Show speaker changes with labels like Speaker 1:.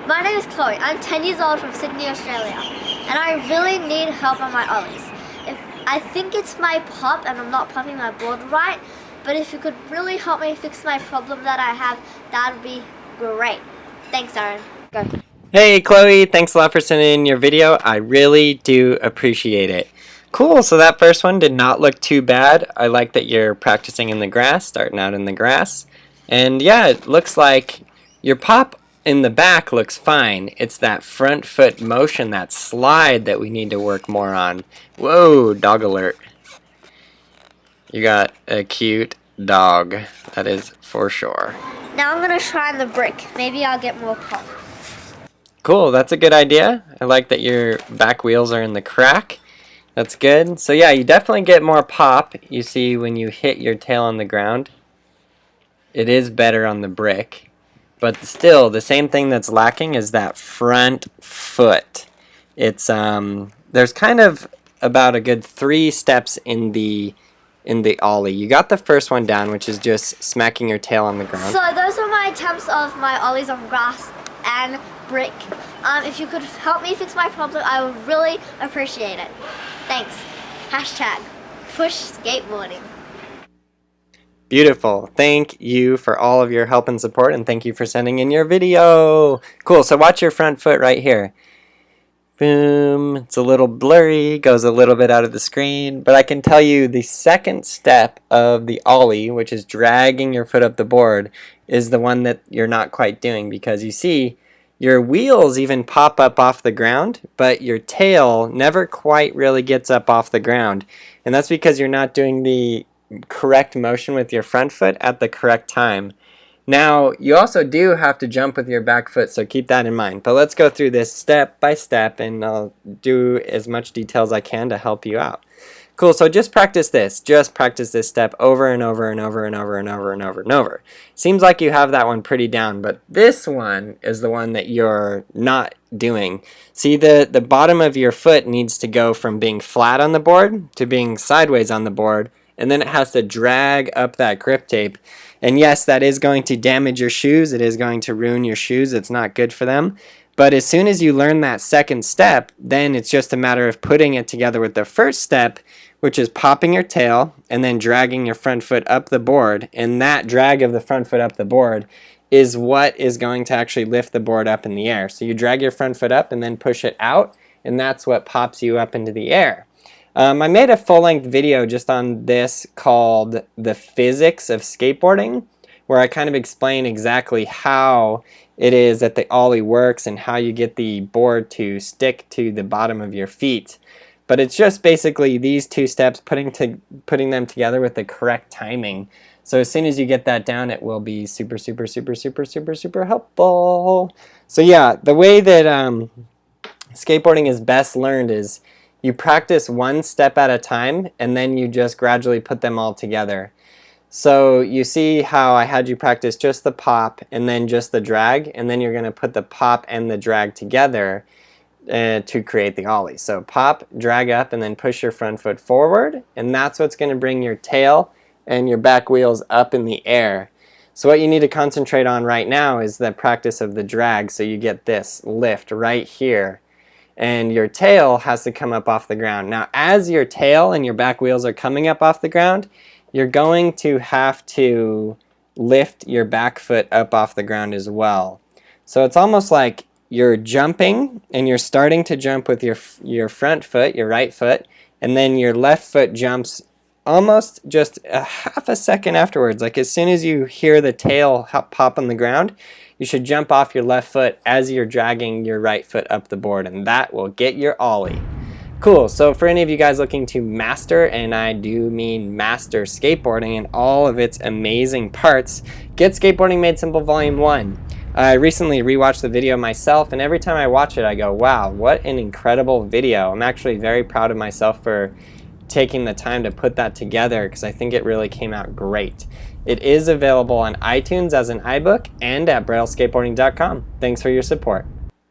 Speaker 1: My name is Chloe. I'm 10 years old from Sydney, Australia, and I really need help on my ollies. I think it's my pop and I'm not popping my board right, but if you could really help me fix my problem that I have, that would be great. Thanks, Aaron. Go.
Speaker 2: Hey Chloe, thanks a lot for sending in your video. I really do appreciate it. Cool, so that first one did not look too bad. I like that you're practicing in the grass, starting out in the grass. And yeah, it looks like your pop in the back looks fine. It's that front foot motion, that slide that we need to work more on. Whoa, dog alert. You got a cute dog, that is for sure.
Speaker 1: Now I'm going to try on the brick. Maybe I'll get more pop.
Speaker 2: Cool, that's a good idea. I like that your back wheels are in the crack. That's good. So yeah, you definitely get more pop. You see when you hit your tail on the ground. It is better on the brick. But still, the same thing that's lacking is that front foot. It's there's kind of about a good 3 steps in the ollie. You got the first one down, which is just smacking your tail on the ground.
Speaker 1: So those are my attempts of my ollies on grass and brick. If you could help me fix my problem, I would really appreciate it. Thanks. Hashtag push skateboarding.
Speaker 2: Beautiful. Thank you for all of your help and support, and thank you for sending in your video. Cool, so watch your front foot right here. Boom. It's a little blurry, goes a little bit out of the screen, but I can tell you the second step of the ollie, which is dragging your foot up the board, is the one that you're not quite doing, because you see your wheels even pop up off the ground, but your tail never quite really gets up off the ground. And that's because you're not doing the correct motion with your front foot at the correct time. Now, you also do have to jump with your back foot, so keep that in mind. But let's go through this step by step, and I'll do as much detail as I can to help you out. Cool, so just practice this. Just practice this step over and over and over and over and over and over and over. Seems like you have that one pretty down, but this one is the one that you're not doing. See, the bottom of your foot needs to go from being flat on the board to being sideways on the board, and then it has to drag up that grip tape. And yes, that is going to damage your shoes. It is going to ruin your shoes. It's not good for them. But as soon as you learn that second step, then it's just a matter of putting it together with the first step, which is popping your tail and then dragging your front foot up the board. And that drag of the front foot up the board is what is going to actually lift the board up in the air. So you drag your front foot up and then push it out, and that's what pops you up into the air. I made a full-length video just on this called The Physics of Skateboarding, where I kind of explain exactly how it is that the ollie works and how you get the board to stick to the bottom of your feet. But it's just basically these 2 steps, putting them together with the correct timing. So as soon as you get that down, it will be super, super, super, super, super, super helpful. So yeah, the way that skateboarding is best learned is you practice 1 step at a time, and then you just gradually put them all together. So you see how I had you practice just the pop and then just the drag, and then you're going to put the pop and the drag together to create the ollie. So pop, drag up, and then push your front foot forward, and that's what's going to bring your tail and your back wheels up in the air. So what you need to concentrate on right now is the practice of the drag, so you get this lift right here. And your tail has to come up off the ground. Now, as your tail and your back wheels are coming up off the ground, you're going to have to lift your back foot up off the ground as well. So it's almost like you're jumping, and you're starting to jump with your front foot, your right foot, and then your left foot jumps almost just a half a second afterwards. Like as soon as you hear the tail pop on the ground, you should jump off your left foot as you're dragging your right foot up the board, and that will get your ollie. Cool, so for any of you guys looking to master, and I do mean master skateboarding and all of its amazing parts, get Skateboarding Made Simple Volume 1. I recently rewatched the video myself, and every time I watch it I go, wow, what an incredible video. I'm actually very proud of myself for taking the time to put that together, because I think it really came out great. It is available on iTunes as an iBook and at brailleskateboarding.com. Thanks for your support.